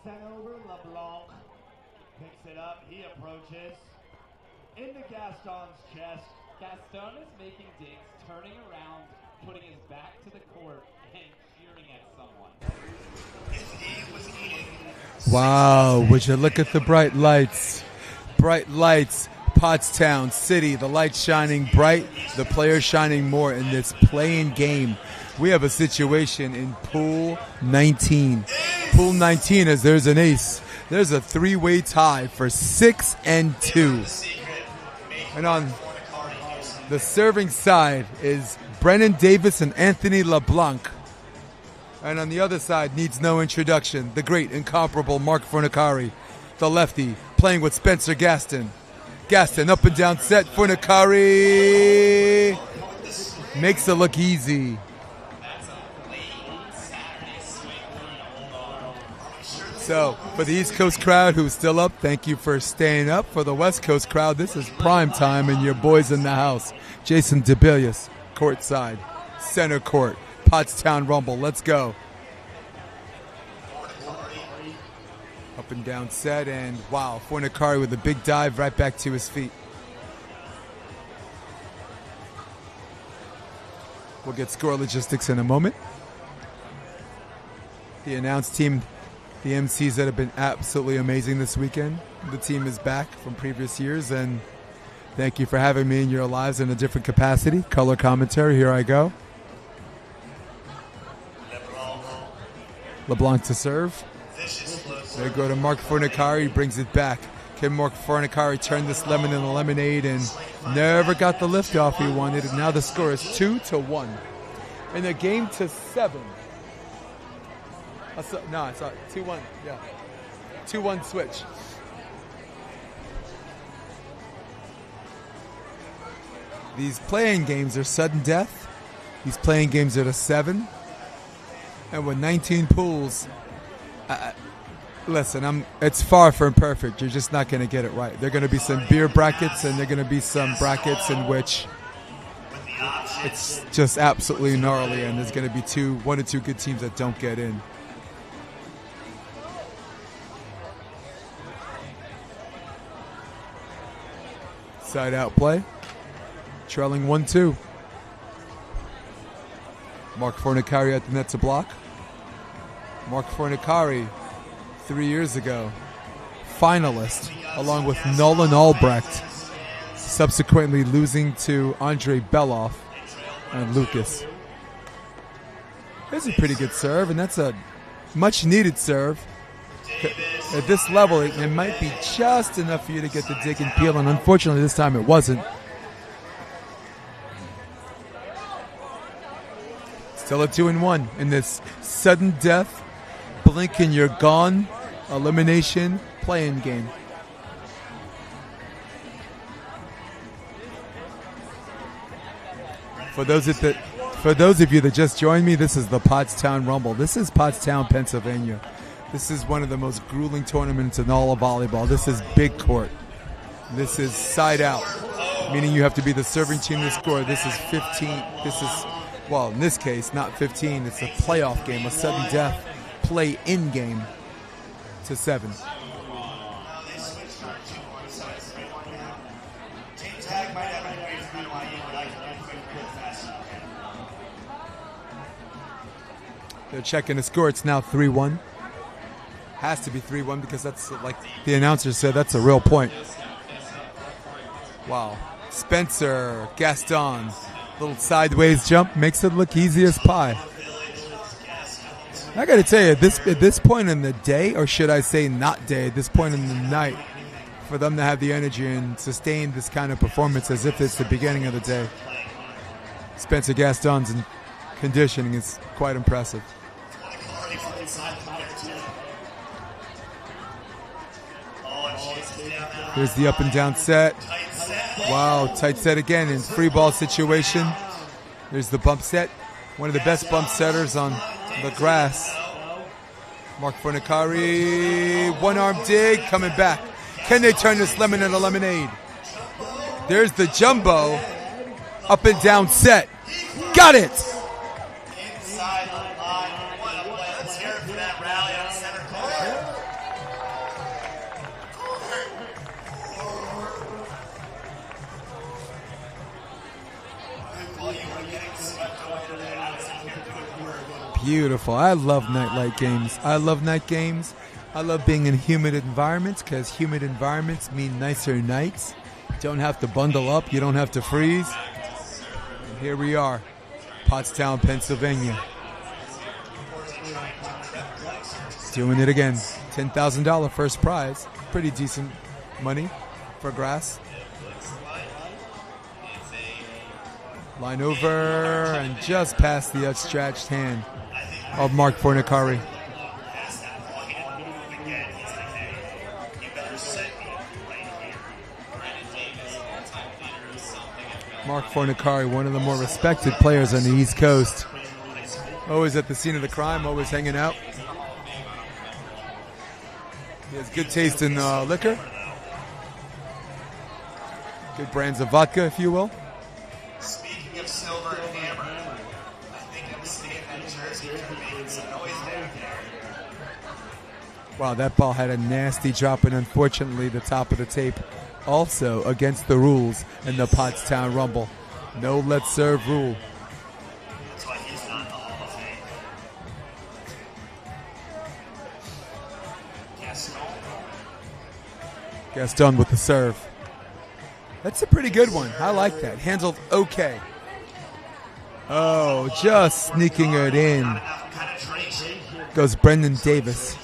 sent over. LeBlanc picks it up. He approaches into Gaston's chest. Gaston is making digs, turning around, putting his back to the court, and cheering at someone. Wow, would you look at the bright lights? Bright lights, Pottstown City, the lights shining bright, the players shining more in this play-in game. We have a situation in Pool 19. Pool 19, as there's an ace. There's a three-way tie for 6 and 2. And on the serving side is Brennan Davis and Anthony LeBlanc. And on the other side, needs no introduction, the great, incomparable Marc Fornaciari, the lefty, playing with Spencer Gaston. Gaston up and down set. Fornaciari makes it look easy. So, for the East Coast crowd who's still up, thank you for staying up. For the West Coast crowd, this is prime time and your boys in the house. Jason DeBillius, courtside, center court, Pottstown Rumble. Let's go. Up and down set, and wow, Fornaciari with a big dive right back to his feet. We'll get score logistics in a moment. The announced team, the MCs that have been absolutely amazing this weekend. The team is back from previous years, and thank you for having me in your lives in a different capacity. Color commentary, here I go. LeBlanc to serve. They go to Marc Fornaciari, brings it back. Can Marc Fornaciari turn this lemon into lemonade, and never got the lift off he wanted. And now the score is 2-1. In a game to 7. No, it's not 2-1. Yeah, 2-1 switch. These playing games are sudden death. These playing games are to 7. And with 19 pools, listen, it's far from perfect. You're just not going to get it right. There are going to be some beer brackets, and there are going to be some brackets in which it's just absolutely gnarly, and there's going to be one or two good teams that don't get in. Side out play. Trailing 1-2. Marc Fornaciari at the net to block. Marc Fornaciari, 3 years ago, finalist, along with Nolan Albrecht, subsequently losing to Andre Beloff and Lucas. This is a pretty good serve, and that's a much-needed serve. At this level, it might be just enough for you to get the dig and peel, and unfortunately this time it wasn't. Still a 2-1 in this sudden death, blink and you're gone, elimination play-in game. For those of you that just joined me, this is the Pottstown Rumble. This is Pottstown, Pennsylvania. This is one of the most grueling tournaments in all of volleyball. This is big court. This is side out, meaning you have to be the serving team to score. This is 15. This is, well, in this case, not 15. It's a playoff game, a sudden death play-in game to 7. They're checking the score. It's now 3-1. Has to be 3-1 because that's, like the announcer said, that's a real point. Wow. Spencer, Gaston, little sideways jump makes it look easy as pie. I got to tell you, at this point in the day, or should I say not day, at this point in the night, for them to have the energy and sustain this kind of performance as if it's the beginning of the day. Spencer Gaston's conditioning is quite impressive. Here's the up and down set. Wow, tight set again in free ball situation. There's the bump set. One of the best bump setters on the grass. Marc Fornaciari, one arm dig, coming back. Can they turn this lemon into lemonade? There's the jumbo, up and down set. Got it! Beautiful. I love nightlight games. I love night games. I love being in humid environments because humid environments mean nicer nights. You don't have to bundle up. You don't have to freeze. And here we are, Pottstown, Pennsylvania. Doing it again. $10,000 first prize. Pretty decent money for grass. Line over and just past the outstretched hand of Marc Fornaciari. Marc Fornaciari, one of the more respected players on the East Coast. Always at the scene of the crime, always hanging out. He has good taste in liquor. Good brands of vodka, if you will. Speaking of silver and hammer, I think I'm seeing that jersey making some noise down there. Wow, that ball had a nasty drop, and unfortunately the top of the tape also against the rules in the Pottstown Rumble. No let's serve rule. That's why he's not in the Hall of Fame. Gaston with the serve. That's a pretty good one. I like that. Handled okay. Oh, just sneaking it in. Goes Brennan Davis.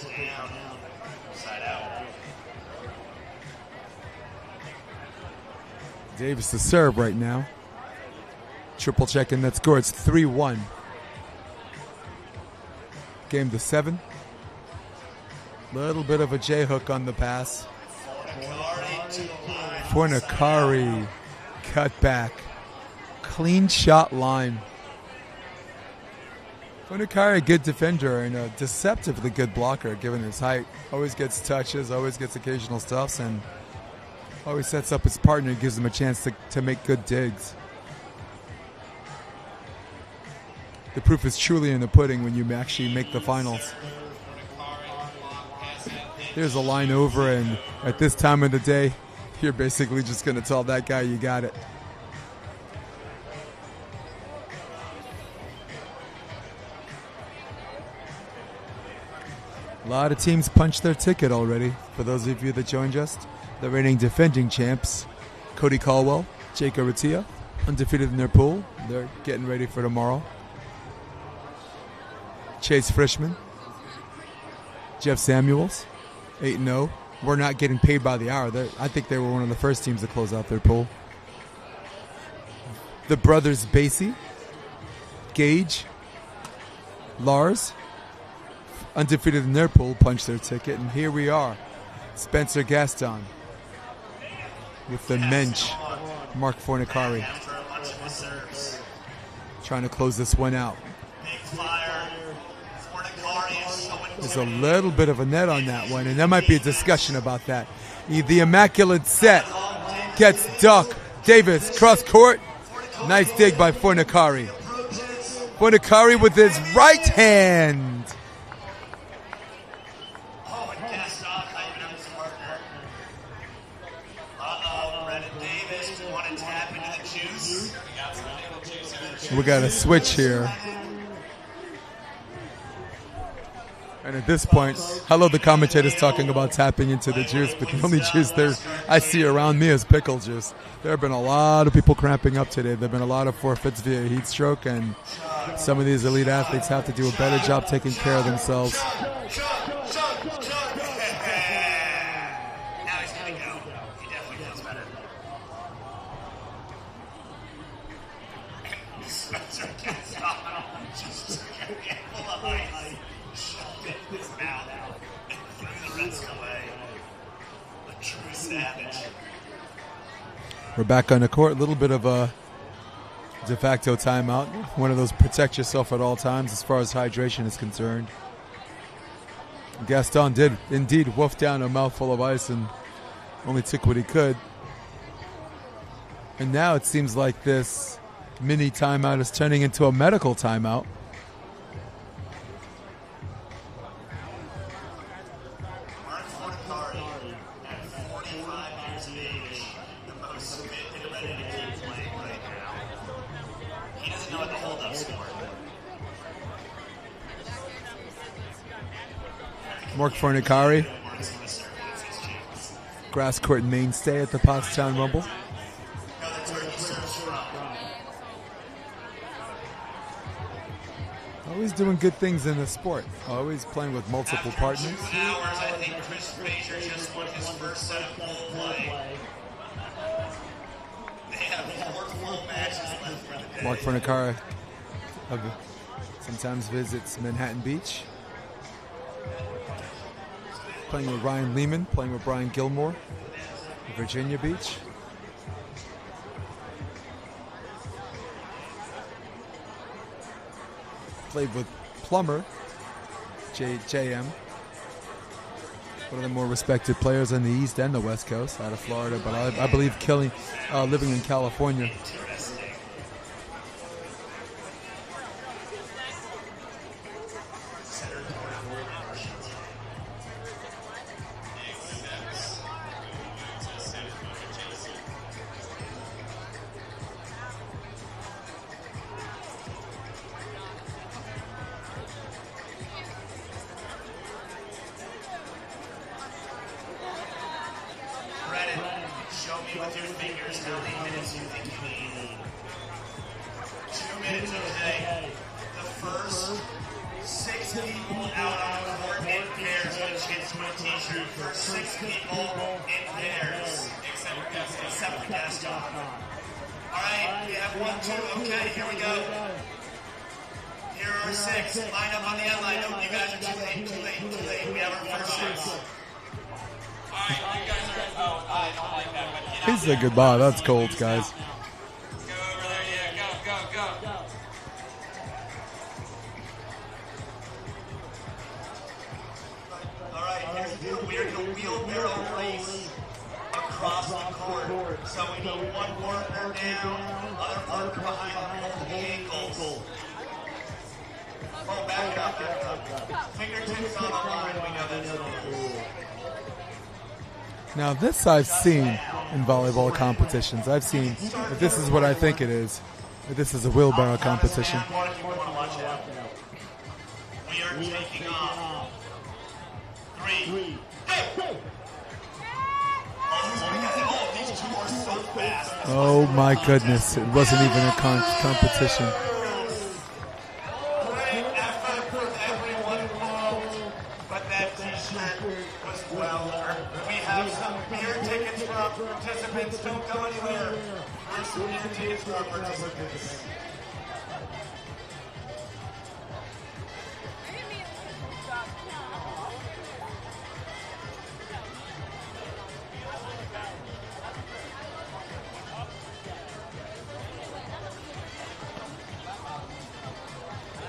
Davis to serve right now. Triple checking that score. It's 3-1. Game to 7. Little bit of a J-hook on the pass. Fornaciari cut back. Clean shot line. Fornaciari, a good defender and a deceptively good blocker given his height. Always gets touches, always gets occasional stuffs, and always sets up his partner and gives him a chance to make good digs. The proof is truly in the pudding when you actually make the finals. Here's a line over, and at this time of the day, you're basically just going to tell that guy you got it. A lot of teams punched their ticket already. For those of you that joined us, the reigning defending champs, Cody Caldwell, Jake Aratia, undefeated in their pool. They're getting ready for tomorrow. Chase Frischman, Jeff Samuels, 8-0. We're not getting paid by the hour. I think they were one of the first teams to close out their pool. The brothers Basie, Gage, Lars, undefeated in their pool, punched their ticket. And here we are, Spencer Gaston with the mensch, Marc Fornaciari, trying to close this one out. There's a little bit of a net on that one, and there might be a discussion about that. The immaculate set gets ducked. Davis, cross court. Nice dig by Fornaciari. Fornaciari with his right hand. We got a switch here. And at this point, I love the commentators talking about tapping into the juice, but the only juice there I see around me is pickle juice. There have been a lot of people cramping up today. There have been a lot of forfeits via heat stroke, and some of these elite athletes have to do a better job taking care of themselves. Now he's going to go. He definitely feels better. Spencer Gaston just took a handful of ice, shoved it in his mouth, and threw the rest away. A true savage. We're back on the court. A little bit of a de facto timeout. One of those protect yourself at all times as far as hydration is concerned. Gaston did indeed wolf down a mouthful of ice and only took what he could. And now it seems like this mini timeout is turning into a medical timeout. Marc Fornaciari, at 45 years of age, the most fit and ready to keep playing right now. He doesn't know what the hold-up's for. Marc Fornaciari, grass court mainstay at the Pottstown Rumble. Always doing good things in the sport. Always playing with multiple partners. 2 hours, I think Chris Frazier just won his first set of full play. They have 4 full matches left for the day. Marc Fornaciari sometimes visits Manhattan Beach. Playing with Ryan Lehman, playing with Brian Gilmore at Virginia Beach. Played with Plummer, JM, one of the more respected players on the East and the West Coast out of Florida, but I believe living in California. Brennan, show me with your fingers how many minutes you think you need. 2 minutes, okay. The first 6 people out on the court in pairs get a chance to win a t-shirt. First 6 people in pairs. Except for Gaston. Alright, we have 1, 2, okay, here we go. Here are 6. Line up on the end line. No, you guys are too late. We have our first 6. Alright, you guys are... Oh, I don't like that, but He said goodbye. That's cold, guys. Go over there, yeah, go. Alright, here's the deal. We are going to wheelbarrow race across the court. So we need one partner down, other partner behind both the ankles. Oh, back up. Fingertips on the line, we know that's the rule. Now this I've seen in volleyball competitions. I've seen that this is what I think it is. That this is a wheelbarrow competition. We are taking off. 3. Go! Oh, these two are so fast. Oh my goodness, it wasn't even a competition. Great effort from everyone involved, but that t-shirt was well earned. We have some beer tickets for our participants. Don't go anywhere. There's some beer tickets for our participants.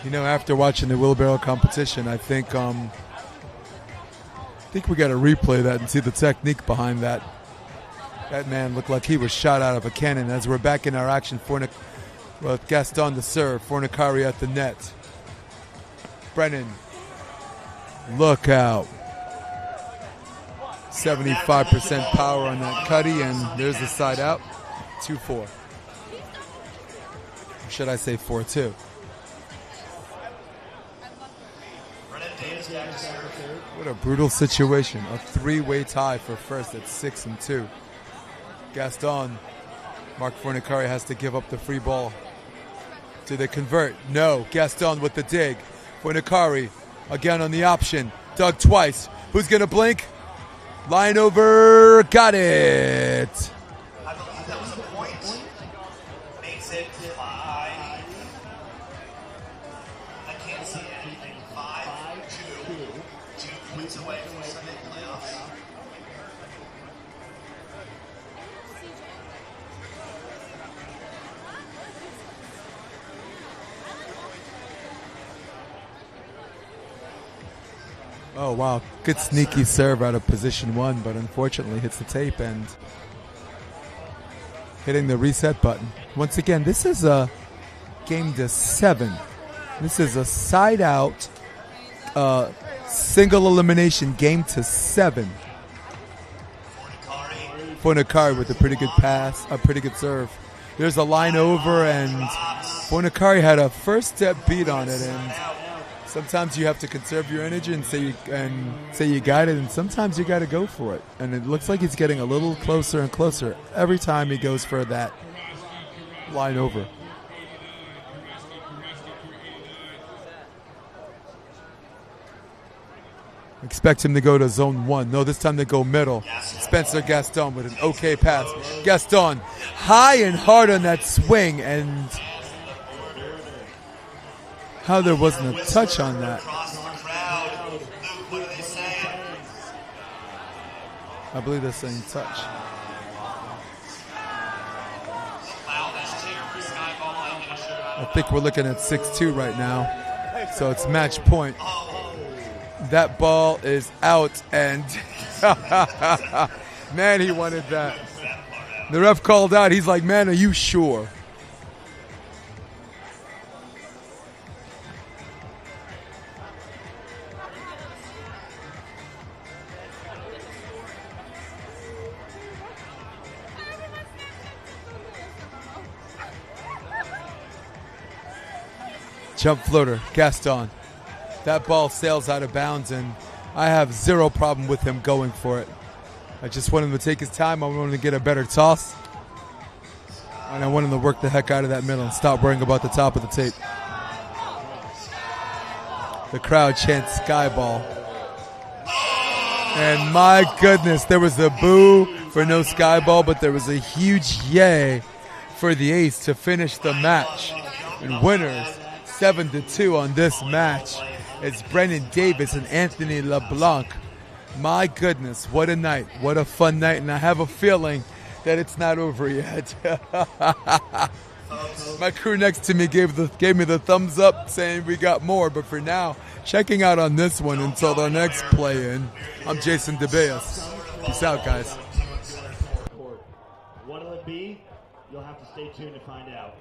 You know, after watching the wheelbarrow competition, I think we got to replay that and see the technique behind that. That man looked like he was shot out of a cannon. As we're back in our action, with Gaston to serve, Fornaciari at the net. Brennan, look out. 75% power on that cutty, and there's the side out. 2-4. Or should I say 4-2? What a brutal situation. A 3-way tie for first at 6-2. Gaston, Marc Fornaciari has to give up the free ball. Do they convert? No. Gaston with the dig. Fornaciari again on the option. Dug twice. Who's going to blink? Line over. Got it. I believe that was a point. Makes it 5. I can't see anything. 5-2. 2 points away from Sunday playoffs. Oh, wow. Good sneaky serve out of position 1, but unfortunately hits the tape and hitting the reset button. Once again, this is a game to 7. This is a side out single elimination game to 7. Fornaciari with a pretty good pass, a pretty good serve. There's a line over, and Fornaciari had a first step beat on it, and Sometimes you have to conserve your energy and say you got it, and sometimes you got to go for it. And it looks like he's getting a little closer and closer every time he goes for that line over. Expect him to go to zone 1. No, this time they go middle. Spencer Gaston with an okay pass. Gaston high and hard on that swing, and how there wasn't a touch on that. I believe they're saying touch. I think we're looking at 6-2 right now, so it's match point. That ball is out, and man, he wanted that. The ref called out. He's like, man, are you sure? Jump floater, Gaston. That ball sails out of bounds, and I have zero problem with him going for it. I just want him to take his time. I want him to get a better toss. And I want him to work the heck out of that middle and stop worrying about the top of the tape. The crowd chants sky ball. And my goodness, there was a boo for no sky ball, but there was a huge yay for the Ace to finish the match. And winners, 7-2 on this match. It's Brennan Davis and Anthony LeBlanc. My goodness, what a night. What a fun night. And I have a feeling that it's not over yet. My crew next to me gave me the thumbs up saying we got more. But for now, checking out on this one until the next play-in. I'm Jason DeBeas. Peace out, guys. What'll it be? You'll have to stay tuned to find out.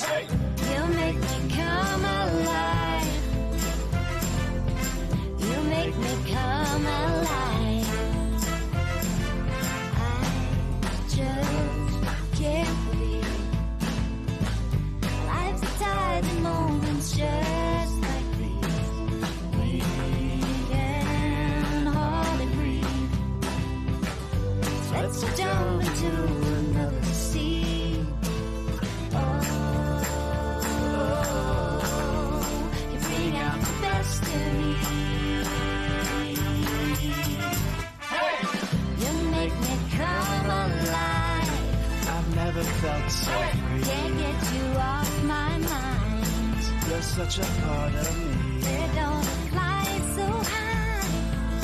You make me come alive. You make me come alive. I just can't believe life's a tide of moments just like these. We can hardly breathe. Let's jump into another sea. Never felt so free. Can't get you off my mind. You're such a part of me. They don't fly so high.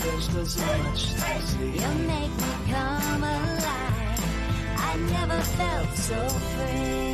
There's still so much to see. You make me come alive. I never felt so free.